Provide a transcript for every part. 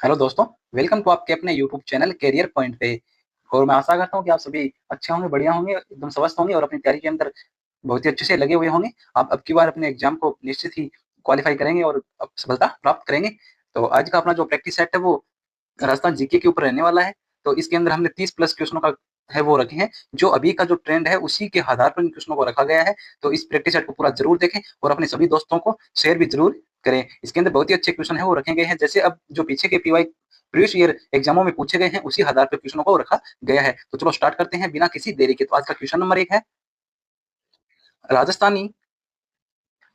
Hello दोस्तों। Welcome to आपके अपने यूट्यूब चैनल कैरियर पॉइंट पे। और मैं आशा करता हूँ कि आप सभी अच्छे होंगे, बढ़िया होंगे, एकदम स्वस्थ होंगे और अपनी तैयारी के अंदर बहुत ही अच्छे से लगे हुए होंगे। आप अब की बार अपने एग्जाम को निश्चित ही क्वालिफाई करेंगे और अब सफलता प्राप्त करेंगे। तो आज का अपना जो प्रैक्टिस सेट है वो राजस्थान जीके के ऊपर रहने वाला है। तो इसके अंदर हमने 30 प्लस क्वेश्चनों का है वो रखे हैं। जो अभी का जो ट्रेंड है उसी के आधार पर इन क्वेश्चनों को रखा गया है। तो इस प्रैक्टिस सेट को पूरा जरूर देखें और अपने सभी दोस्तों को शेयर भी जरूर करें। इसके अंदर बहुत ही अच्छे क्वेश्चन है वो रखे गए हैं। जैसे अब जो पीछे के पीवाई प्रीवियस ईयर एग्जामों में पूछे गए हैं उसी आधार पर क्वेश्चनों को रखा गया है। तो चलो स्टार्ट करते हैं बिना किसी देरी के। तो आज का क्वेश्चन नंबर 1 है, राजस्थानी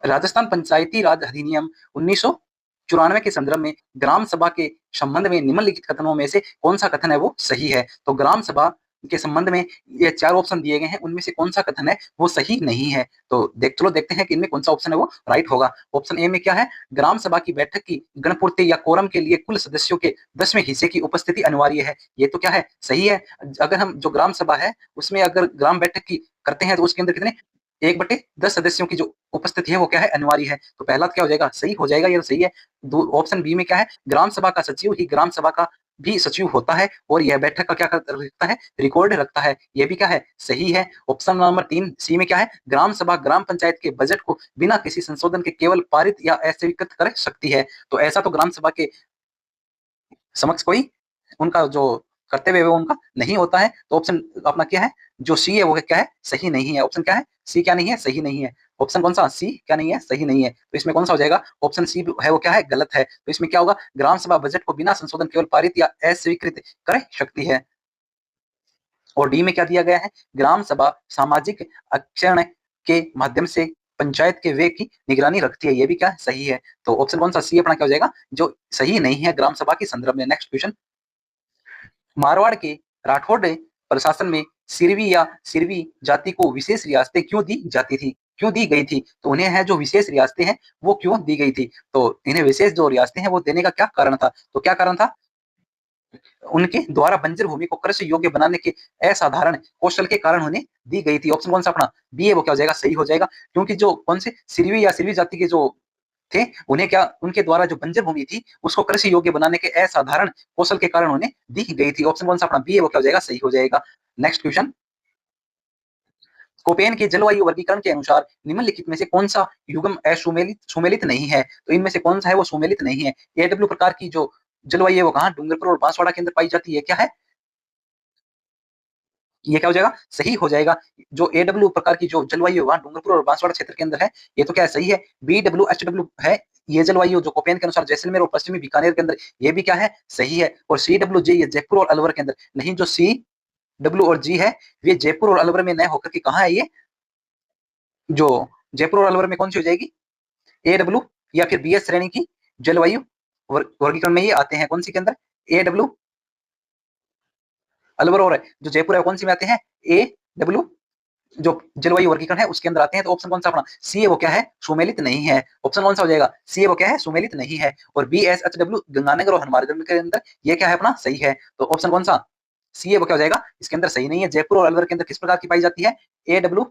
राजस्थान पंचायती राज अधिनियम 1994 के संदर्भ में ग्राम सभा के संबंध में निम्नलिखित कथनों में से कौन सा कथन है वो सही है। तो ग्राम सभा के संबंध में ये 4 ऑप्शन दिए गए हैं, उनमें से कौन सा कथन है वो सही नहीं है। तो चलो देखते हैं कि इनमें कौन सा ऑप्शन है वो राइट होगा। ऑप्शन ए में क्या है, ग्राम सभा की बैठक की गणपूर्ति या कोरम के लिए कुल सदस्यों के 10वें हिस्से की उपस्थिति अनिवार्य है। ये तो क्या है, सही है। अगर हम जो ग्राम सभा है उसमें अगर ग्राम बैठक की करते हैं तो उसके अंदर कितने 1/10 सदस्यों की जो उपस्थिति है वो क्या है, अनिवार्य है। तो पहला क्या हो जाएगा, सही हो जाएगा, ये तो सही है। ऑप्शन बी में क्या है, ग्राम सभा का सचिव ही ग्राम सभा का भी सचिव होता है और यह बैठक का क्या रखता है, रिकॉर्ड रखता है। ये भी क्या है, सही है। ऑप्शन नंबर 3 सी में क्या है, ग्राम सभा ग्राम पंचायत के बजट को बिना किसी संशोधन के केवल पारित या अस्वीकृत कर सकती है। तो ऐसा तो ग्राम सभा के समक्ष कोई उनका जो कर्तव्य है वो उनका नहीं होता है। तो ऑप्शन अपना क्या है, जो सी है वो क्या है, सही नहीं है। ऑप्शन क्या है, सी क्या नहीं है, सही नहीं है। ऑप्शन कौन सा, सी क्या नहीं है, सही नहीं है। तो इसमें कौन सा हो जाएगा, ऑप्शन सी है वो क्या है, गलत है। तो इसमें क्या होगा, ग्राम सभा बजट को बिना संशोधन केवल पारित या अस्वीकृत कर सकती है। और डी में क्या दिया गया है, ग्राम सभा सामाजिक अक्षरण के माध्यम से पंचायत के व्यय की निगरानी रखती है। ये भी क्या है, सही है। तो ऑप्शन कौन सा, सी अपना क्या हो जाएगा, जो सही नहीं है ग्राम सभा के संदर्भ में। नेक्स्ट क्वेश्चन, मारवाड़ के राठौड़ प्रशासन में सिरवी या सिरवी जाति को विशेष रियासतें क्यों दी जाती थी, क्यों दी गई थी। तो उन्हें है जो विशेष रियासतें हैं वो क्यों दी गई थी। तो इन्हें विशेष जो रियासतें हैं वो देने का क्या कारण था। तो क्या कारण था, उनके द्वारा बंजर भूमि को कृषि योग्य बनाने के असाधारण कौशल के कारण उन्हें दी गई थी। ऑप्शन कौन सा अपना, बी है वो क्या हो जाएगा, सही हो जाएगा। क्योंकि जो कौन से सिरवी या सिरवी जाति के जो थे, उन्हें क्या, उनके द्वारा जो बंजर भूमि थी उसको कृषि योग्य बनाने के असाधारण कौशल के कारण उन्हें दी गई थी। ऑप्शन कौन सा अपना, बी है वो क्या हो जाएगा, सही हो जाएगा। नेक्स्ट क्वेश्चन, कोपेन के जलवायु वर्गीकरण के अनुसार निम्नलिखित में से कौन सा युग्म असुमेलित सुमेलित नहीं है। तो इनमें से कौन सा है वो सुमेलित नहीं है। एडब्ल्यू प्रकार की जो जलवायु है वो कहाँ, डूंगरपुर और बांसवाड़ा के अंदर पाई जाती है। क्या है, ये क्या हो जाएगा, सही हो जाएगा। जो एडब्ल्यू प्रकार की जो जलवायु है डूंगरपुर और बांसवाड़ा क्षेत्र के अंदर है। ये तो क्या है, सही है। BWHW है ये जलवायु जो कोपेन के अनुसार जैसलमेर और पश्चिमी बीकानेर के अंदर, ये भी क्या है, सही है। और CWJ ये जयपुर और अलवर के अंदर नहीं, जो CW और जी है ये जयपुर और अलवर में न होकर के कहाँ है, ये जो जयपुर और अलवर में कौन सी हो जाएगी, AW या फिर BS श्रेणी की जलवायु वर्गीकरण में ये आते हैं। कौन सी के अंदर, AW अलवर, और जो जयपुर है कौन सी में आते हैं, AW जो जलवायु वर्गीकरण है उसके अंदर आते हैं। तो ऑप्शन कौन सा अपना, सी है वो क्या है, सुमेलित नहीं है। ऑप्शन कौन सा हो जाएगा, सी है वो क्या है, सुमेलित नहीं है। और BSHW गंगानगर और हनुमानगढ़ के अंदर ये क्या है अपना, सही है। तो ऑप्शन कौन सा, सी है वो क्या हो जाएगा, इसके अंदर सही नहीं है। जयपुर और अलवर के अंदर किस प्रकार की पाई जाती है, AW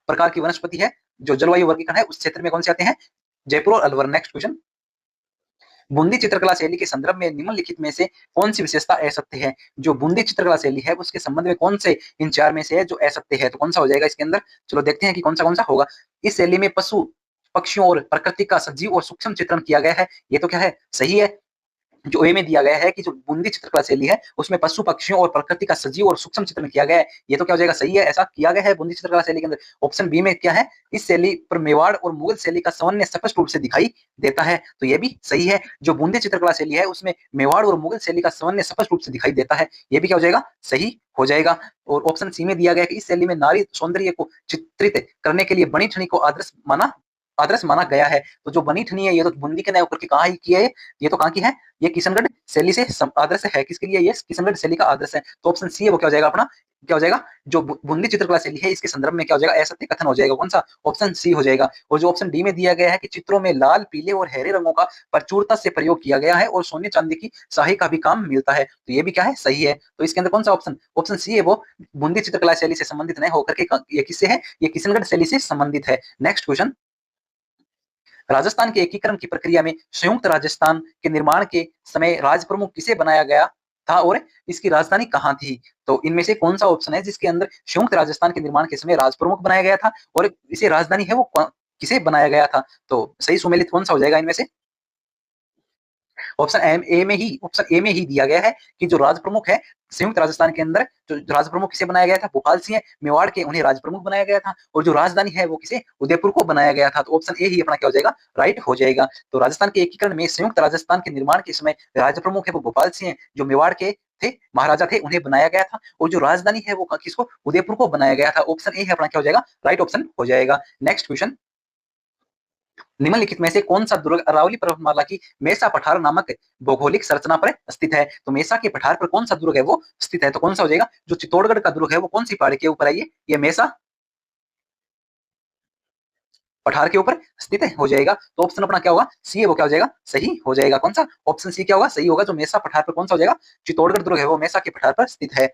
प्रकार की वनस्पति है। जो जलवायु वर्गीकरण है उस क्षेत्र में कौन से आते हैं, जयपुर और अलवर। नेक्स्ट क्वेश्चन, बूंदी चित्रकला शैली के संदर्भ में निम्नलिखित में से कौन सी विशेषता असत्य है। जो बूंदी चित्रकला शैली है उसके संबंध में कौन से इन 4 में से है जो असत्य है। तो कौन सा हो जाएगा इसके अंदर, चलो देखते हैं कि कौन सा होगा। इस शैली में पशु पक्षियों और प्रकृति का सजीव और सूक्ष्म चित्रण किया गया है। ये तो क्या है, सही है। जो ए में दिया गया है कि जो बूंदी चित्रकला शैली है उसमें पशु पक्षियों और प्रकृति का सजीव और सूक्ष्म चित्रण किया गया है। ये तो क्या हो जाएगा, सही है, ऐसा किया गया है बूंदी चित्रकला शैली के अंदर। ऑप्शन बी में क्या है, इस शैली पर मेवाड़ और मुगल शैली का समन्वय स्पष्ट रूप से दिखाई देता है। तो ये भी सही है। जो बूंदी चित्रकला शैली है उसमें मेवाड़ और मुगल शैली का समन्वय स्पष्ट रूप से दिखाई देता है। ये भी क्या हो जाएगा, सही हो जाएगा। और ऑप्शन सी में दिया गया है कि इस शैली में नारी सौंदर्य को चित्रित करने के लिए बनी ठनी को आदर्श माना गया है। तो जो बनी ठनी है ये तो बूंदी के नए ऊपर की कहाँ की है, ये तो कहाँ की है, ये किशनगढ़ शैली से आदर्श है। किसके लिए, ये किशनगढ़ शैली का आदर्श है। तो ऑप्शन सी है वो क्या हो जाएगा अपना, क्या हो जाएगा, जो बूंदी चित्रकला शैली है इसके संदर्भ में क्या हो जाएगा, असत्य कथन हो जाएगा। कौन सा, ऑप्शन सी हो जाएगा। और जो ऑप्शन डी में दिया गया है कि चित्रों में लाल पीले और हरे रंगों का प्रचुरता से प्रयोग किया गया है और सोने चांदी की शाही का भी काम मिलता है। तो ये भी क्या है, सही है। तो इसके अंदर कौन सा ऑप्शन, ऑप्शन सी है वो बूंदी चित्रकला शैली से संबंधित नहीं होकर के ये किससे है, ये किशनगढ़ शैली से संबंधित है। नेक्स्ट क्वेश्चन, राजस्थान के एकीकरण की प्रक्रिया में संयुक्त राजस्थान के निर्माण के समय राज प्रमुख किसे बनाया गया था और इसकी राजधानी कहाँ थी? तो इनमें से कौन सा ऑप्शन है जिसके अंदर संयुक्त राजस्थान के निर्माण के समय राज प्रमुख बनाया गया था और इसे राजधानी है वो किसे बनाया गया था? तो सही सुमेलित कौन सा हो जाएगा इनमें से? ऑप्शन ए में ही दिया गया है कि जो राज प्रमुख है संयुक्त राजस्थान के अंदर, जो राज प्रमुख किसे बनाया गया था? भोपाल सिंह मेवाड़ के, उन्हें राज प्रमुख बनाया गया था और जो राजधानी है वो किसे? उदयपुर को बनाया गया था। तो ऑप्शन ए ही अपना क्या हो जाएगा? राइट हो जाएगा। तो राजस्थान के एकीकरण में संयुक्त राजस्थान के निर्माण के समय राज प्रमुख है वो भोपाल सिंह, जो मेवाड़ के थे, महाराजा थे, उन्हें बनाया गया था और जो राजधानी है वो किसको? उदयपुर को बनाया गया था। ऑप्शन ए है अपना क्या हो जाएगा? राइट ऑप्शन हो जाएगा। नेक्स्ट क्वेश्चन, निम्नलिखित में से कौन सा दुर्ग अरावली पर्वतमाला की मेसा पठार नामक भौगोलिक संरचना पर स्थित है? तो मेसा के पठार पर कौन सा दुर्ग है वो स्थित है? तो कौन सा हो जाएगा? जो चित्तौड़गढ़ का दुर्ग है वो कौन सी पहाड़ी के ऊपर है? ये मेसा पठार के ऊपर स्थित हो जाएगा। तो ऑप्शन अपना क्या होगा? सी है वो क्या हो जाएगा? सही हो जाएगा। कौन सा? ऑप्शन सी क्या होगा? सही होगा। जो मेसा पठार पर कौन सा हो जाएगा? चित्तौड़गढ़ दुर्ग है वो मेसा के पठार पर स्थित है।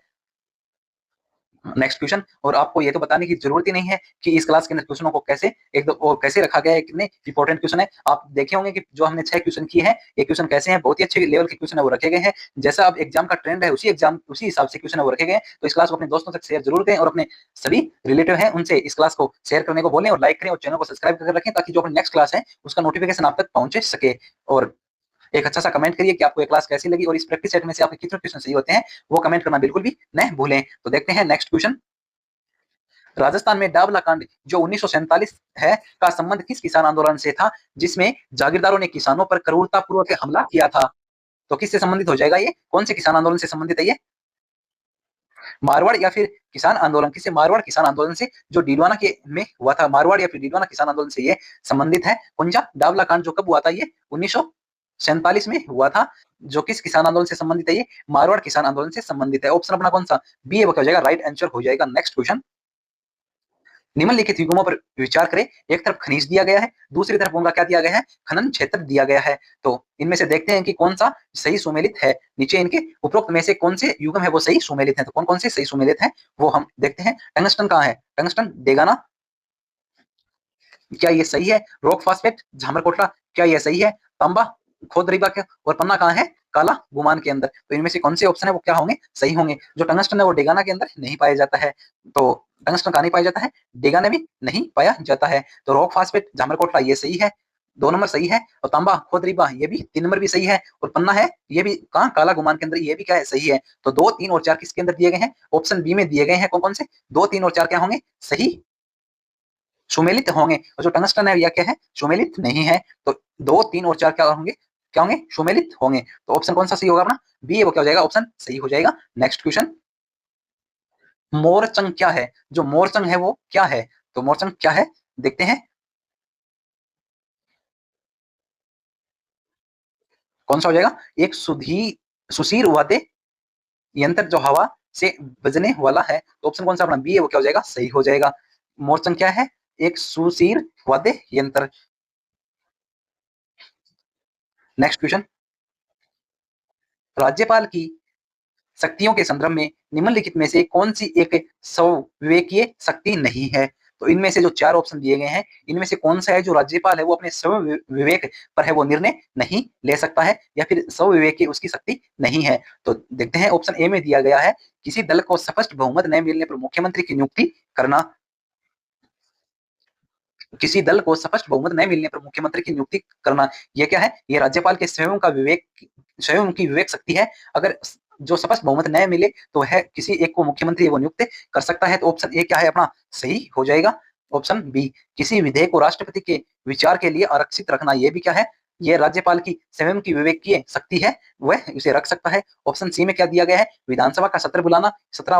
नेक्स्ट क्वेश्चन, और आपको ये तो बताने की जरूरत ही नहीं है कि इस क्लास के अंदर क्वेश्चनों को कैसे कैसे रखा गया है, कितने इंपॉर्टेंट क्वेश्चन है। आप देखे होंगे कि जो हमने 6 क्वेश्चन किए हैं, ये क्वेश्चन कैसे हैं, बहुत ही अच्छे लेवल के क्वेश्चन है वो रखे गए हैं। जैसा अब एग्जाम का ट्रेंड है उसी हिसाब से क्वेश्चन है वो रखे गए हैं। तो इस क्लास को अपने दोस्तों तक शेयर जरूर करें और अपने सभी रिलेटिव हैं उनसे इस क्लास को शेयर करने को बोलें और लाइक करें और चैनल को सब्सक्राइब करके रखें ताकि जो अपनी नेक्स्ट क्लास है उसका नोटिफिकेशन आप तक पहुंच सके। और एक अच्छा सा कमेंट करिए कि आपको ये क्लास कैसी लगी और इस प्रैक्टिस सेट में से आपके कितने क्वेश्चन सही होते हैं वो कमेंट करना बिल्कुल भी न भूलें। तो देखते हैं नेक्स्ट क्वेश्चन। राजस्थान में डाबला कांड जो 1947 है का संबंध किस किसान आंदोलन से था जिसमें जागीरदारों ने किसानों पर क्रूरतापूर्वक हमला किया था? तो किससे संबंधित हो जाएगा? ये कौन से किसान आंदोलन से संबंधित है? ये मारवाड़ या फिर किसान आंदोलन, किसे? मारवाड़ किसान आंदोलन से, जो डीडवाना के में हुआ था। मारवाड़ या फिर डीडवाना किसान आंदोलन से ये संबंधित है। कौन सा? डाबला कांड जो कब हुआ था? ये 1947 में हुआ था। जो किस किसान आंदोलन से संबंधित है? ये मारवाड़ किसान आंदोलन से संबंधित है। ऑप्शन अपना कौन सा? बी है वो क्या हो जाएगा? राइट आंसर हो जाएगा। नेक्स्ट क्वेश्चन, निम्नलिखित युग्मों पर विचार करें। एक तरफ खनिज दिया गया है, दूसरी तरफ उनका क्या दिया गया है? खनन क्षेत्र दिया गया है। तो इनमें से देखते हैं कि कौन सा सही सुमेलित है। नीचे इनके उपरोक्त में से कौन से युग्म है वो सही सुमेलित है? तो कौन कौन से सही सुमेलित हैं वो हम देखते हैं। टंगस्टन कहाँ है? टंगस्टन डेगाना, क्या ये सही है? रॉक फास्फेट झामरकोटला, क्या ये सही है? तांबा खोदरीबा के, और पन्ना कहाँ है? काला गुमान के अंदर। तो इनमें से कौन से ऑप्शन है वो क्या होंगे? सही होंगे। जो टंगस्टन है वो डेगाना के अंदर नहीं पाया जाता है। तो टंगस्टन कहाँ नहीं पाया जाता है? डेगाना में नहीं पाया जाता है। तो रॉक फास्फेट झामरकोटला ये सही है, 2 नंबर सही है। और तांबा खोदरीबा ये भी 3 नंबर भी सही है। और पन्ना है ये भी कहाँ? काला गुमान के अंदर, ये भी क्या है? सही है। तो 2, 3 और 4 किसके अंदर दिए गए हैं? ऑप्शन बी में दिए गए हैं। कौन कौन से? 2, 3 और 4 क्या होंगे? सही सुमेलित होंगे। और जो टंगस्टन है या क्या है? सुमेलित नहीं है। तो 2, 3 और 4 क्या होंगे? क्या होंगे? सुमेलित होंगे। तो ऑप्शन कौन सा सही होगा अपना? बी है वो क्या हो जाएगा? ऑप्शन सही हो जाएगा। नेक्स्ट क्वेश्चन, मोरचंग क्या है? जो मोरचंग है वो क्या है? तो मोरचंग क्या है देखते हैं। कौन सा हो जाएगा? एक सुशीर वाद्य यंत्र जो हवा से बजने वाला है। तो ऑप्शन कौन सा अपना? बी है वो क्या हो जाएगा? सही हो जाएगा। मोरचंग क्या है? एक सुशीर वाद्य यंत्र। नेक्स्ट क्वेश्चन, राज्यपाल की शक्तियों के संदर्भ में निम्नलिखित में से कौन सी एक स्वविवेकीय शक्ति नहीं है? तो इनमें से जो 4 ऑप्शन दिए गए हैं इनमें से कौन सा है जो राज्यपाल है वो अपने स्व विवेक पर है वो निर्णय नहीं ले सकता है या फिर स्व विवेक की उसकी शक्ति नहीं है? तो देखते हैं। ऑप्शन ए में दिया गया है किसी दल को स्पष्ट बहुमत न मिलने पर मुख्यमंत्री की नियुक्ति करना। किसी दल को स्पष्ट बहुमत न मिलने पर मुख्यमंत्री की नियुक्ति करना, ये क्या है? ये राज्यपाल के स्वयं की विवेक शक्ति है। अगर जो स्पष्ट बहुमत न मिले तो वह किसी एक को मुख्यमंत्री वो नियुक्त कर सकता है। तो ऑप्शन ए क्या है अपना? सही हो जाएगा। ऑप्शन बी, किसी विधेयक को राष्ट्रपति के विचार के लिए आरक्षित रखना, ये भी क्या है? ये राज्यपाल की स्वयं की विवेकीय शक्ति है, वह उसे रख सकता है। ऑप्शन सी में क्या दिया गया है? विधानसभा का सत्र बुलाना, 17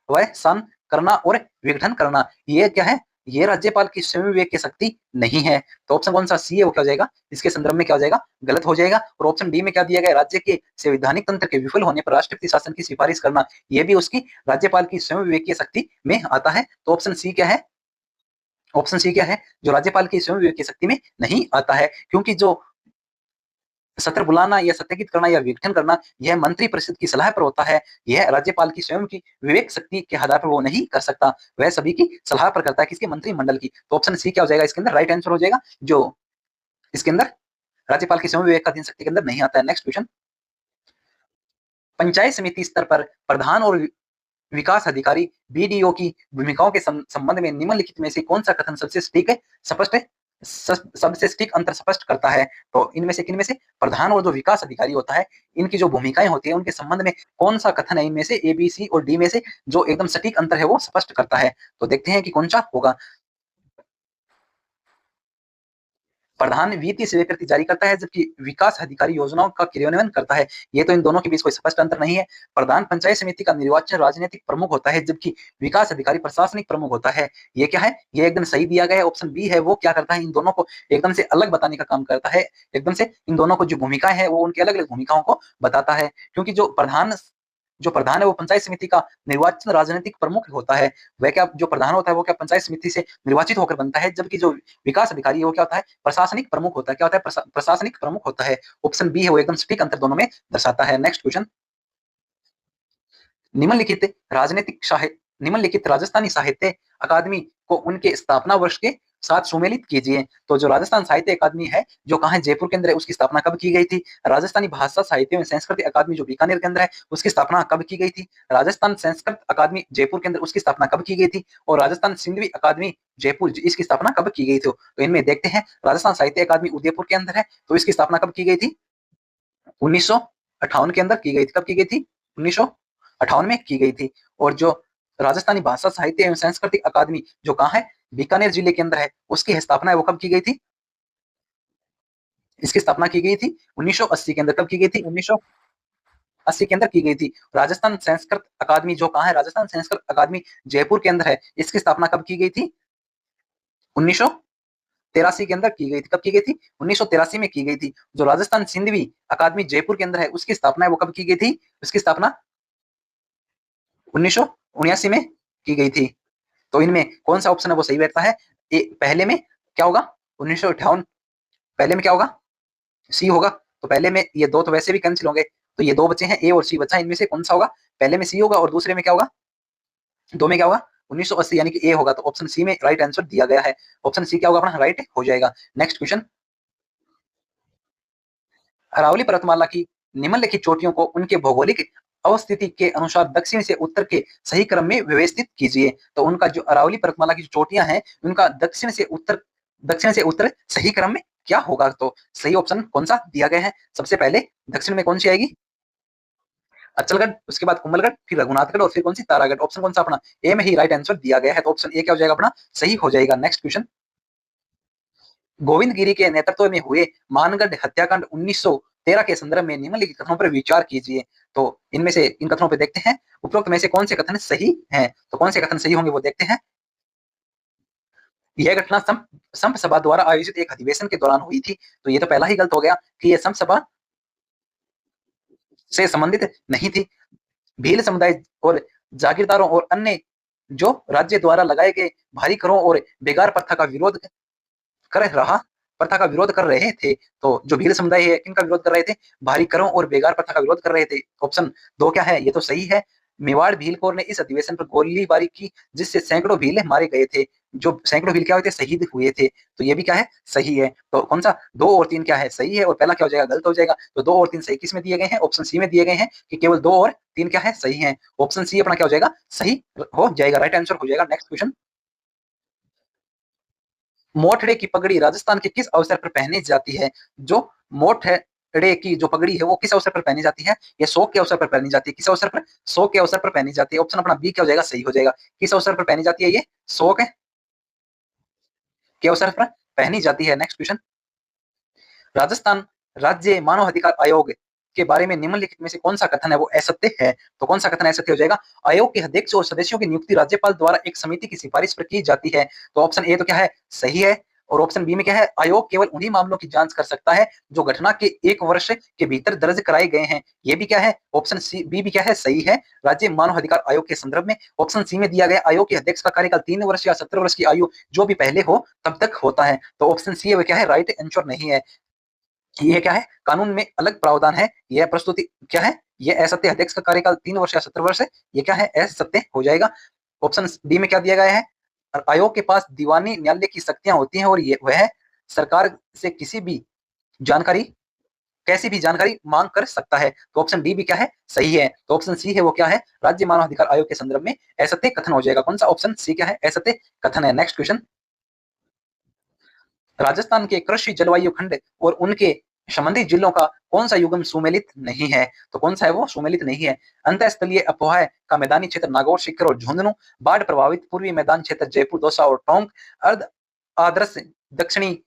वह सन करना और विघटन करना, ये क्या है? ये राज्यपाल की स्वयं विवेक की शक्ति नहीं है। तो ऑप्शन कौन सा? सी है वो क्या हो जाएगा? इसके संदर्भ में क्या हो जाएगा? गलत हो जाएगा। और ऑप्शन डी में क्या दिया गया? राज्य के संवैधानिक तंत्र के विफल होने पर राष्ट्रपति शासन की सिफारिश करना, ये भी उसकी राज्यपाल की स्वयं विवेकीय शक्ति में आता है। तो ऑप्शन सी क्या है? ऑप्शन सी क्या है? जो राज्यपाल की स्वयं विवेकीय शक्ति में नहीं आता है। क्योंकि जो सत्र बुलाना या सत्यापित करना या विघटन करना यह मंत्री परिषद की सलाह पर होता है। यह राज्यपाल की स्वयं की विवेक शक्ति के आधार पर वो नहीं कर सकता, वह सभी की सलाह पर करता है। किसके? मंत्रिमंडल की। तो ऑप्शन सी क्या हो जाएगा इसके अंदर? राइट आंसर हो जाएगा, जो इसके अंदर राज्यपाल की स्वयं विवेक का अधीन शक्ति के अंदर नहीं आता है। नेक्स्ट क्वेश्चन, पंचायत समिति स्तर पर प्रधान और विकास अधिकारी बीडीओ की भूमिकाओं के संबंध में निम्नलिखित में से कौन सा कथन सबसे सटीक है, स्पष्ट है, सबसे सटीक अंतर स्पष्ट करता है? तो इनमें से किनमें से? प्रधान और जो विकास अधिकारी होता है, इनकी जो भूमिकाएं होती है उनके संबंध में कौन सा कथन है इनमें से, ए बी सी और डी में से जो एकदम सटीक अंतर है वो स्पष्ट करता है? तो देखते हैं कि कौन सा होगा। प्रधान वित्तीय स्वीकृति जारी करता है जबकि विकास अधिकारी योजनाओं का क्रियान्वयन करता है। ये तो इन दोनों के बीच कोई स्पष्ट अंतर नहीं है। प्रधान पंचायत समिति का निर्वाचन राजनीतिक प्रमुख होता है जबकि विकास अधिकारी प्रशासनिक प्रमुख होता है। ये क्या है? ये एकदम सही दिया गया है। ऑप्शन बी है वो क्या करता है, इन दोनों को एकदम से अलग बताने का काम करता है। एकदम से इन दोनों को जो भूमिकाएं है वो उनकी अलग अलग भूमिकाओं को बताता है, क्योंकि जो प्रधान है वो पंचायत समिति का निर्वाचन राजनीतिक प्रमुख होता है। वह क्या, जो प्रधान होता है वो क्या पंचायत समिति से निर्वाचित होकर बनता है, जबकि जो विकास अधिकारी है वो क्या होता है? प्रशासनिक प्रमुख होता है। क्या होता है? प्रशासनिक प्रमुख होता है। ऑप्शन बी है वो एकदम सटीक अंतर दोनों में दर्शाता है। नेक्स्ट क्वेश्चन, निम्नलिखित निम्नलिखित राजस्थानी साहित्य अकादमी को उनके स्थापना वर्ष के साथ सुमेलित कीजिए। तो जो राजस्थान साहित्य अकादमी है जो कहाँ है? जयपुर के अंदर है। उसकी स्थापना कब की गई थी? राजस्थानी भाषा साहित्य एवं संस्कृति अकादमी जो बीकानेर के अंदर है उसकी स्थापना कब की गई थी? राजस्थान संस्कृत अकादमी जयपुर के अंदर उसकी स्थापना कब की गई थी? और राजस्थान सिंधवी अकादमी जयपुर इसकी स्थापना कब की गई थी? तो इनमें देखते हैं, राजस्थान साहित्य अकादमी उदयपुर के अंदर है तो इसकी स्थापना कब की गई थी? 1958 के अंदर की गई थी। कब की गई थी? 1958 में की गई थी। और जो राजस्थानी भाषा साहित्य एवं सांस्कृतिक अकादमी जो कहाँ है? बीकानेर जिले के अंदर है, उसकी स्थापना है वो कब की गई थी? इसकी स्थापना की गई थी 1980 के अंदर। कब की गई थी? 1980 के अंदर की गई थी। राजस्थान संस्कृत अकादमी जो कहाँ है? राजस्थान संस्कृत अकादमी जयपुर के अंदर है, इसकी स्थापना कब की गई थी? 1983 के अंदर की गई थी। कब की गई थी? 1983 में की गई थी। जो राजस्थान सिंधवी अकादमी जयपुर के अंदर है उसकी स्थापना है वो कब की गई थी? उसकी स्थापना 1979 में की गई थी। तो इनमें कौन सा ऑप्शन है वो सही बैठता है? पहले में क्या होगा? 1958 पहले में क्या होगा? सी होगा। तो पहले में ये दो तो वैसे भी कैंसिल होंगे, तो ये दो बचे हैं, ए और सी बचा। इनमें से कौन सा होगा? पहले में सी होगा और दूसरे में क्या होगा? दो में क्या होगा? 1980 यानी कि ए होगा। तो ऑप्शन सी में राइट आंसर दिया गया है। ऑप्शन सी क्या होगा अपना? राइट हो जाएगा। नेक्स्ट क्वेश्चन, अरावली पर्वतमाला की निम्नलिखित चोटियों को उनके भौगोलिक अवस्थिति के अनुसार दक्षिण से उत्तर के सही क्रम में व्यवस्थित कीजिए। तो उनका जो अरावली पर्वतमाला की जो चोटियां हैं उनका दक्षिण से उत्तर सही क्रम में क्या होगा? तो सही ऑप्शन कौन सा दिया गया है? सबसे पहले दक्षिण में कौन सी आएगी? अचलगढ़, उसके बाद कुंभलगढ़, फिर रघुनाथगढ़ और फिर कौन सी? तारागढ़। ऑप्शन कौन सा अपना? ए में ही राइट आंसर दिया गया है। तो ऑप्शन ए क्या हो जाएगा अपना? सही हो जाएगा। नेक्स्ट क्वेश्चन, गोविंद गिरी के नेतृत्व में हुए मानगढ़ हत्याकांड 1913 के संदर्भ में निम्नलिखित कथनों पर विचार कीजिए। तो इनमें से इन कथनों पर देखते हैं उपरोक्त में से कौन से कथन सही हैं। तो कौन से कथन सही होंगे वो देखते हैं। यह घटना संप सभा द्वारा आयोजित एक अधिवेशन के दौरान हुई थी। तो ये तो पहला ही गलत हो गया कि यह संप सभा से संबंधित नहीं थी। भील समुदाय और जागीरदारों और अन्य जो राज्य द्वारा लगाए गए भारी करों और बेगार कर रहा प्रथा का विरोध कर रहे थे। तो जो भील समुदाय है किनका विरोध कर रहे थे? भारी करों और बेगार प्रथा का विरोध कर रहे थे। ऑप्शन दो क्या है? ये तो सही है। मेवाड़ भील कौर ने इस अधिवेशन पर गोलीबारी की जिससे सैकड़ों भील मारे गए थे। जो सैकड़ों भील क्या हुए थे? शहीद हुए थे। तो ये भी क्या है? सही है। तो कौन सा? दो और तीन क्या है? सही है। और पहला क्या हो जाएगा? गलत हो जाएगा। तो दो और तीन सही किस में दिए गए हैं? ऑप्शन सी में दिए गए हैं कि केवल दो और तीन क्या है? सही है। ऑप्शन सी अपना क्या हो जाएगा? सही हो जाएगा, राइट आंसर हो जाएगा। नेक्स्ट क्वेश्चन, मोठड़े की पगड़ी राजस्थान के किस अवसर पर पहनी जाती है? जो मोठड़े की जो पगड़ी है वो किस अवसर पर पहनी जाती है? ये शोक के अवसर पर पहनी जाती है। किस अवसर पर? शोक के अवसर पर पहनी जाती है। ऑप्शन अपना बी क्या हो जाएगा? सही हो जाएगा। किस अवसर पर पहनी जाती है? ये शोक के अवसर पर पहनी जाती है। नेक्स्ट क्वेश्चन, राजस्थान राज्य मानव अधिकार आयोग के बारे में निम्नलिखित में से कौन सा कथन है वो असत्य है? तो कौन सा कथन असत्य हो जाएगा? आयोग के अध्यक्ष और सदस्यों की नियुक्ति राज्यपाल द्वारा एक समिति की सिफारिश पर की जाती है। तो ऑप्शन ए तो क्या है? सही है। और ऑप्शन बी में क्या है? आयोग केवल उन्हीं मामलों की जांच कर सकता है जो घटना के एक वर्ष के भीतर दर्ज कराए गए हैं। ये भी क्या है? ऑप्शन सी बी भी क्या है? सही है। राज्य मानव अधिकार आयोग के संदर्भ में ऑप्शन सी में दिया गया आयोग के अध्यक्ष का कार्यकाल 3 वर्ष या 17 वर्ष की आयु जो भी पहले हो तब तक होता है। तो ऑप्शन सी है वो क्या है? राइट आंसर नहीं है। ये क्या है, कानून में अलग प्रावधान है, यह प्रस्तुति क्या है, ये असत्य, अध्यक्ष का कार्यकाल 3 वर्ष या 17 वर्ष है, ये क्या है, असत्य हो जाएगा। ऑप्शन डी में क्या दिया गया है, आयोग के पास दीवानी न्यायालय की शक्तियां होती हैं और ये वह सरकार से जानकारी कैसी भी जानकारी मांग कर सकता है। तो ऑप्शन डी भी क्या है, सही है। तो ऑप्शन सी है वो क्या है, राज्य मानव अधिकार आयोग के संदर्भ में असत्य कथन हो जाएगा। कौन सा, ऑप्शन सी क्या है, असत्य कथन है। नेक्स्ट क्वेश्चन, राजस्थान के कृषि जलवायु खंड और उनके संबंधित जिलों का कौन सा युग्म सुमेलित नहीं है। तो कौन सा है वो, सुमेलित नहीं है। अंतःस्थलीय अपोह का मैदानी क्षेत्र नागौर, सीकर और झुंझुनू, बाढ़ प्रभावित पूर्वी मैदान क्षेत्र जयपुर, दौसा और टोंक, अर्ध आदर्श दक्षिणी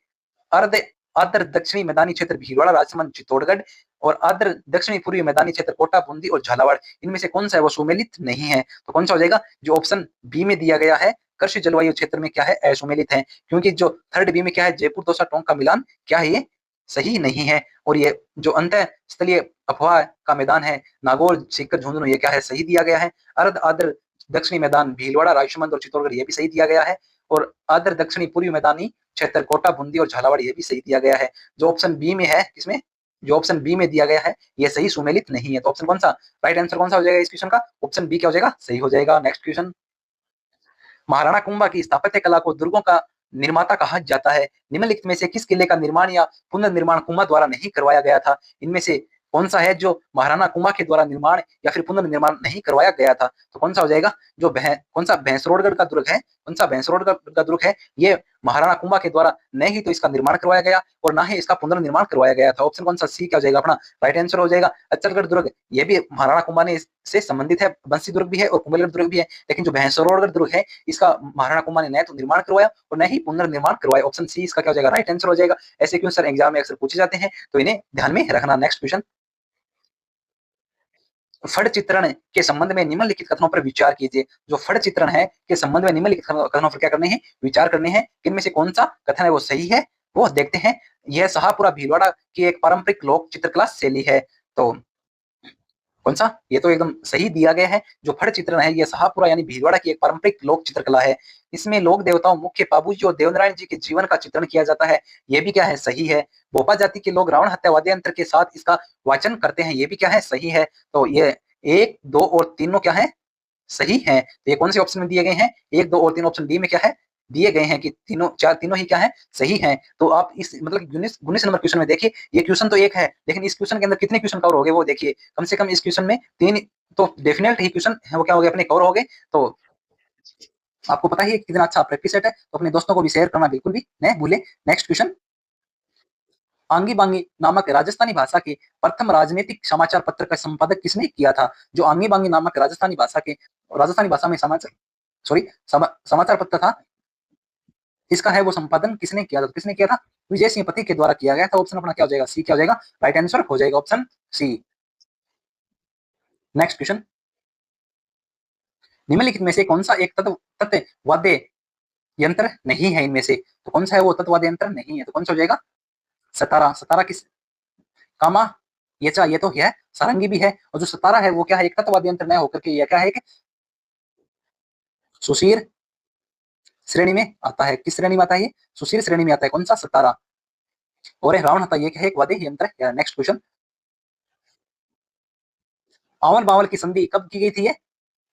अर्ध आर्द्र दक्षिणी मैदानी क्षेत्र भीलवाड़ा, राजसमंद, चित्तौड़गढ़ और आर्द्र दक्षिणी पूर्वी मैदानी क्षेत्र कोटा, बूंदी और झालावाड़, इनमें से कौन सा है वो सुमेलित नहीं है। तो कौन सा हो जाएगा, जो ऑप्शन बी में दिया गया है, कृषि जलवायु क्षेत्र में क्या है, असुमेलित है। क्योंकि जो थर्ड बी में क्या है, जयपुर, दौसा, टोंक का मिलान क्या है, ये सही नहीं है। और ये जो अंत स्थलीय अफवाह का मैदान है नागौर, सीकर, झुंझुनू, ये क्या है, सही दिया गया है। अर्ध आर्द्र दक्षिणी मैदान भीलवाड़ा, राजसमंद और चित्तौड़गढ़, ये भी सही दिया गया है। और आर्द्र दक्षिणी पूर्वी मैदानी क्षेत्र कोटा, बूंदी और झालावाड़, ये भी सही दिया गया है। जो ऑप्शन बी में है, किसमें, जो ऑप्शन बी में दिया गया है, ये सही सुमेलित नहीं है। तो ऑप्शन कौन सा, राइट आंसर कौन सा हो जाएगा इस क्वेश्चन का, ऑप्शन बी क्या हो जाएगा, सही हो जाएगा। नेक्स्ट क्वेश्चन, महाराणा कुंभा की स्थापत्य कला को दुर्गों का निर्माता कहा जाता है। निम्नलिखित में से किस किले का निर्माण या पुनर्निर्माण कुंभा द्वारा नहीं करवाया गया था। इनमें से कौन सा है जो महाराणा कुंभा के द्वारा निर्माण या फिर पुनर्निर्माण नहीं करवाया गया था। तो कौन सा हो जाएगा, जो कौन सा भैंसरोडगढ़ का दुर्ग है, कौन सा भैंसरोडगढ़ का दुर्ग है, ये महाराणा कुंभा के द्वारा न ही तो इसका निर्माण करवाया गया और ना ही इसका पुनर्निर्माण करवाया गया था। ऑप्शन कौन सा, सी क्या हो जाएगा अपना राइट आंसर हो जाएगा। अच्चलगढ़ दुर्ग, ये भी महाराणा कुंभा ने से संबंधित है, बंसी दुर्ग भी है और कुंभलगढ़ दुर्ग भी है। लेकिन जो भैंसरोडगढ़ दुर्ग है, इसका महाराणा कुंभा ने न तो निर्माण करवाया और न ही पुनर्निर्माण करवाया। ऑप्शन सी इसका क्या हो जाएगा, राइट आंसर हो जाएगा। ऐसे क्वेश्चन एग्जाम में अक्सर पूछे जाते हैं, तो इन्हें ध्यान में रखना। नेक्स्ट क्वेश्चन, फड़ चित्रण के संबंध में निम्नलिखित कथनों पर विचार कीजिए। जो फड़ चित्रण है के संबंध में निम्नलिखित कथनों पर क्या करने हैं, विचार करने हैं। इनमें से कौन सा कथन है वो सही है, वो देखते हैं। यह शाहपुरा भीलवाड़ा की एक पारंपरिक लोक चित्रकला शैली है। तो कौन सा, ये तो एकदम सही दिया गया है। जो फड़ चित्रण है, ये शाहपुरा यानी भीलवाड़ा की एक पारंपरिक लोक चित्रकला है। इसमें लोक देवताओं, मुख्य पाबूजी और देवनारायण जी के जीवन का चित्रण किया जाता है। ये भी क्या है, सही है। भोपा जाति के लोग रावण हत्या वाद्यंत्र के साथ इसका वाचन करते हैं। ये भी क्या है, सही है। तो ये एक, दो और तीनों क्या है, सही है। तो ये कौन से ऑप्शन में दिए गए हैं, एक, दो और तीन, ऑप्शन डी में क्या है, दिए गए हैं कि तीनों तीनों ही क्या है, सही है। तो आप इस मतलब 19 नंबर क्वेश्चन में देखिए, ये क्वेश्चन तो एक है, लेकिन इस क्वेश्चन के अंदर कितने क्वेश्चन कवर हो गए वो देखिए। कम से कम इस क्वेश्चन में 3 तो डेफिनेट ही क्वेश्चन है वो क्या हो गए, अपने कवर हो गए। तो आपको पता ही है कितना अच्छा प्रैक्टिस सेट है, तो अपने दोस्तों को भी शेयर करना बिल्कुल भी नहीं भूले। नेक्स्ट क्वेश्चन, आंगी बांगी नामक राजस्थानी भाषा के प्रथम राजनीतिक समाचार पत्र का संपादक किसने किया था। जो आंगी बांगी नामक राजस्थानी भाषा में समाचार पत्र था, इसका है वो संपादन किसने किया था, किसने किया था, विजय सिंह पति के द्वारा किया गया था। ऑप्शन अपना क्या हो जाएगा, सी क्या हो जाएगा, राइट आंसर हो जाएगा ऑप्शन सी। नेक्स्ट क्वेश्चन, निम्नलिखित में से कौन सा एक तत्ववाद्य यंत्र नहीं है इनमें से। तो कौन सा है वो तत्ववाद्य यंत्र नहीं है, तो कौन सा हो जाएगा, सतारा। सतारा किस, कामा, ये तो है, सारंगी भी है। और जो सतारा है वो क्या है, एक तत्ववाद्य यंत्र न होकर के यह क्या है, कि सुशीर श्रेणी में आता है। किस श्रेणी में आता है ये, सुशीर श्रेणी में आता है। कौन सा, सतारा। और रावण हत्या ये क्या है, एक वाद्य यंत्र है। नेक्स्ट क्वेश्चन, आवल बावल की संधि कब की गई थी, ये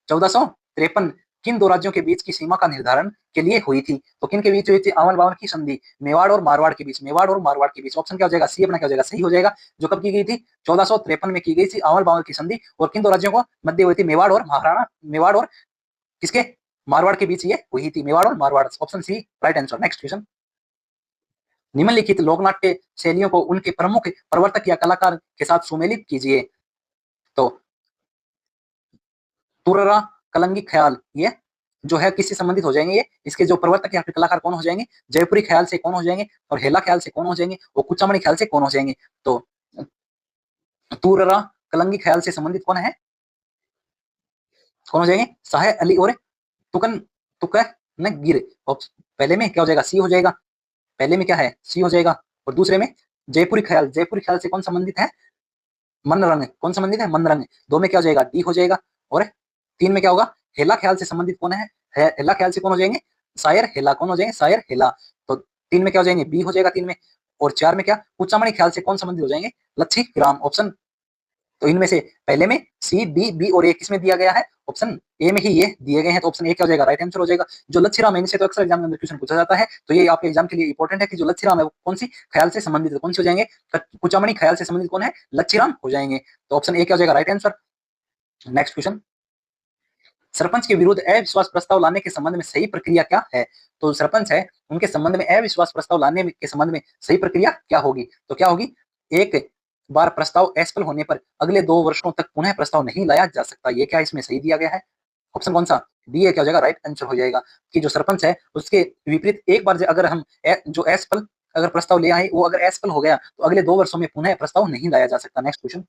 1453 किन दो राज्यों के बीच की सीमा का निर्धारण के लिए हुई थी। तो किन के बीच हुई थी आवल बावल की संधि, मेवाड़ और मारवाड़ के बीच, मेवाड़ और मारवाड़ के बीच। ऑप्शन क्या हो जाएगा, सी अपना क्या हो जाएगा, सही हो जाएगा। जो कब की गई थी, 1453 में की गई थी आवल बावल की संधि। और किन दो राज्यों को मध्य हुई थी, मेवाड़ और किसके, मारवाड़ के बीच ये हुई थी, मेवाड़ और Marwar. Option C right answer. Next question, निम्नलिखित लोकनाट्य शैलियों को उनके प्रमुख प्रवर्तक या कलाकार के साथ सुमेलित कीजिए। तो तुर्रा, कलंगी, ख्याल, ये जो है किससे संबंधित हो जाएंगे, ये इसके जो प्रवर्तक या फिर कलाकार कौन हो जाएंगे, जयपुरी ख्याल से कौन हो जाएंगे, और हेला ख्याल से कौन हो जाएंगे, और कुचामणी ख्याल से कौन हो जाएंगे। तो तुर्रा, कलंगी ख्याल से संबंधित कौन है, कौन हो जाएंगे, साहे अली और तुकन तुक न गिर। पहले में क्या हो जाएगा, सी हो जाएगा। पहले में क्या है, सी हो जाएगा। और दूसरे में जयपुरी ख्याल से कौन संबंधित है, मन रंग। कौन संबंधित है, मन रंग। दो में क्या हो जाएगा, डी हो जाएगा। और तीन में क्या होगा, हेला ख्याल से संबंधित कौन है, हेला ख्याल से कौन हो जाएंगे, शायर हेला। कौन हो जाएंगे, शायर हेला। तो तीन में क्या हो जाएंगे, बी हो जाएगा तीन में। और 4 में क्या कुचामणी ख्याल से कौन संबंधित हो जाएंगे, लच्छीग्राम। ऑप्शन तो इनमें से पहले में सी, डी, बी और ए किसमें दिया गया है, ऑप्शन ए में ही ये दिए गए हैं। तो ऑप्शन ए क्या हो जाएगा, राइट आंसर हो जाएगा। जो लच्छीराम है इनसे तो अक्सर एग्जाम में क्वेश्चन पूछा जाता है, तो ये आपके एग्जाम के लिए इंपॉर्टेंट है कि जो लच्छीराम है वो कौन सी ख्याल से संबंधित है, कौन से हो जाएंगे, कुचामणी ख्याल से संबंधित कौन है, लच्छीराम हो जाएंगे। तो ऑप्शन ए क्या हो जाएगा, right answer. Next question, sarpanch के विरुद्ध अविश्वास प्रस्ताव लाने के संबंध में सही प्रक्रिया क्या है। तो सरपंच है उनके संबंध में अविश्वास प्रस्ताव लाने के संबंध में सही प्रक्रिया क्या होगी, तो क्या होगी, एक बार प्रस्ताव असफल होने पर अगले 2 वर्षों तक पुनः प्रस्ताव नहीं लाया जा सकता। ये क्या इसमें सही दिया गया है, ऑप्शन कौन सा, डी है क्या हो जाएगा, राइट आंसर हो जाएगा। कि जो सरपंच है उसके विपरीत एक बार अगर हम जो असफल अगर प्रस्ताव ले आए, वो अगर असफल हो गया तो अगले 2 वर्षों में पुनः प्रस्ताव नहीं लाया जा सकता। नेक्स्ट क्वेश्चन,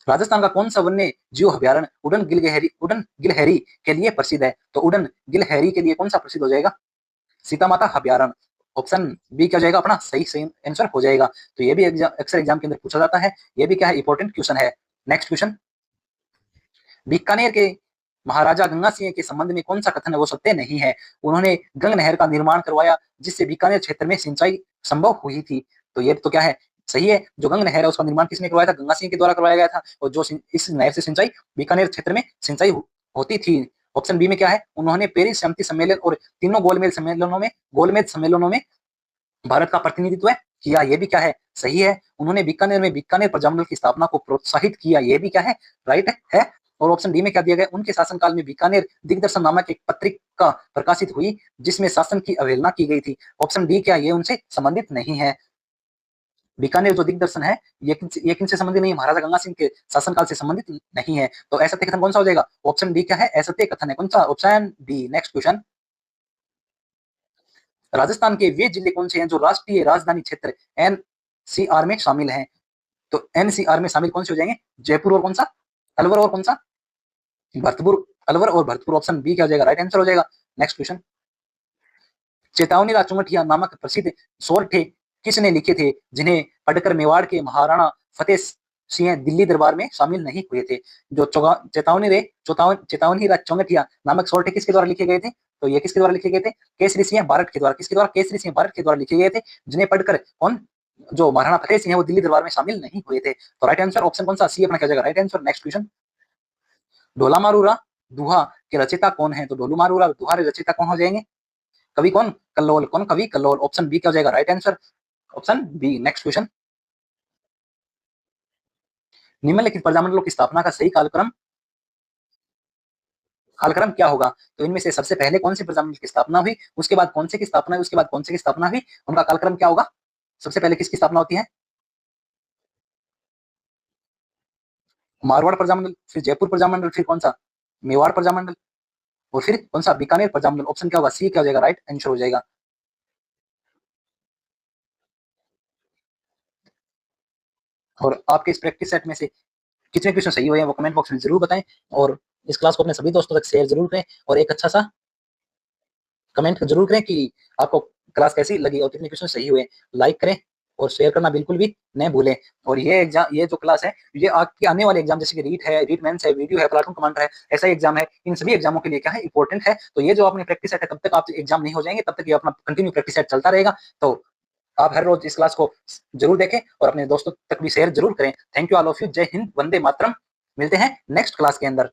राजस्थान का कौन सा वन्य जीव अभ्यारण्य उड़न गिलहरी के लिए प्रसिद्ध है। तो उड़न गिलहरी के लिए कौन सा प्रसिद्ध हो जाएगा, सीता माता अभ्यारण्य। ऑप्शन बी क्या हो जाएगा अपना सही आंसर हो जाएगा। तो ये भी अक्सर एग्जाम के अंदर पूछा जाता है, ये भी क्या है, इंपॉर्टेंट क्वेश्चन है। नेक्स्ट क्वेश्चन, बीकानेर के महाराजा गंगा सिंह के संबंध में कौन सा कथन है वो सत्य नहीं है। उन्होंने गंग नहर का निर्माण करवाया जिससे बीकानेर क्षेत्र में सिंचाई संभव हुई थी। तो ये तो क्या है, सही है। जो गंग नहर है उसका निर्माण किसने करवाया था, गंगा सिंह के द्वारा करवाया गया था। और जो इस नहर से सिंचाई बीकानेर क्षेत्र में सिंचाई होती थी। ऑप्शन बी में क्या है, उन्होंने पेरिस शांति सम्मेलन और तीनों गोलमेज सम्मेलनों में भारत का प्रतिनिधित्व किया। ये भी क्या है, सही है। उन्होंने बीकानेर में बीकानेर प्रजामंडल की स्थापना को प्रोत्साहित किया। ये भी क्या है, राइट है। और ऑप्शन डी में क्या दिया गया, उनके शासनकाल में बीकानेर दिग्दर्शन नामक एक पत्रिका प्रकाशित हुई जिसमें शासन की अवहेलना की गई थी। ऑप्शन डी क्या, ये उनसे संबंधित नहीं है। बीकानेर जो दिग्दर्शन है ये किनसे संबंधित नहीं है, महाराजा गंगा सिंह के शासनकाल से संबंधित नहीं है। तो असत्य कथन कौन सा हो जाएगा, ऑप्शन डी क्या है, असत्य कथन है। कौन सा, option D. Next question, Rajasthan के वे जिले कौन से हैं जो राष्ट्रीय राजधानी क्षेत्र एनसीआर में शामिल हैं। तो एनसीआर में शामिल कौन से हो जाएंगे, जयपुर और कौन सा, अलवर और कौन सा, भरतपुर। अलवर और भरतपुर, ऑप्शन बी क्या हो जाएगा, राइट आंसर हो जाएगा। नेक्स्ट क्वेश्चन, चेतावनी राज चौंगटिया नामक प्रसिद्ध सोरठे किसने लिखे थे जिन्हें पढ़कर मेवाड़ के महाराणा फतेह सिंह दिल्ली दरबार में शामिल नहीं हुए थे। जो चेतावनी राज चौंगटिया नामक सोरठे किसके द्वारा लिखे गए थे, तो ये किसके द्वारा लिखे गए थे, केसरी सिंह भारत के द्वारा। किसके द्वारा, केसरी सिंह भारत के द्वारा लिखे गए थे, जिन्हें पढ़कर कौन, जो महाराणा फतेह सिंह है वो दिल्ली दरबार में शामिल नहीं हुए थे। तो राइट आंसर ऑप्शन कौन सा, सी अपना क्या जाएगा, राइट आंसर। नेक्स्ट क्वेश्चन, ढोला मारूरा दुहा के रचयिता कौन है। तो ढोलू मारूरा दुहा के रचयिता कौन हो जाएंगे, कवि कौन, कल्लोल। कौन, कवि कल्लोल। ऑप्शन बी क्या हो जाएगा, right answer, option B. Next question, निम्नलिखित प्रजामंडलों की स्थापना का सही कालक्रम क्या होगा। तो इनमें से सबसे पहले कौन से प्रजामंडल की स्थापना हुई, उसके बाद कौन से की स्थापना हुई, उसके बाद कौन से की स्थापना हुई, उनका कालक्रम क्या होगा। सबसे पहले किसकी स्थापना होती है, मारवाड़ प्रजामंडल, फिर जयपुर प्रजामंडल, फिर कौन सा, मेवाड़ प्रजामंडल, और फिर कौन सा, बीकानेर प्रजामंडल। ऑप्शन क्या होगा, सी क्या हो जाएगा, राइट आंसर हो जाएगा। और आपके इस प्रैक्टिस सेट में से कितने क्वेश्चन सही हुए हैं वो कमेंट बॉक्स में जरूर बताएं। और इस क्लास को अपने सभी दोस्तों तक शेयर जरूर करें और एक अच्छा सा कमेंट जरूर करें कि आपको क्लास कैसी लगी और कितने क्वेश्चन सही हुए। लाइक करें और शेयर करना बिल्कुल भी न भूलें। और ये एग्जाम, ये जो क्लास है, ये आपके आने वाले एग्जाम जैसे कि रीट है, रीट मेंस है, वीडियो है, प्लेटफॉर्म कमांडर है, ऐसा एग्जाम है, इन सभी एग्जामों के लिए क्या है, इंपॉर्टेंट है। तो ये जो आपने प्रैक्टिस सेट है, तब तक आप एग्जाम नहीं हो जाएंगे, तब तक ये अपना कंटिन्यू प्रैक्टिस सेट चलता रहेगा। तो आप हर रोज इस क्लास को जरूर देखें और अपने दोस्तों तक भी शेयर जरूर करें। Thank you all of you. जय हिंद, वंदे मातरम। मिलते हैं नेक्स्ट क्लास के अंदर।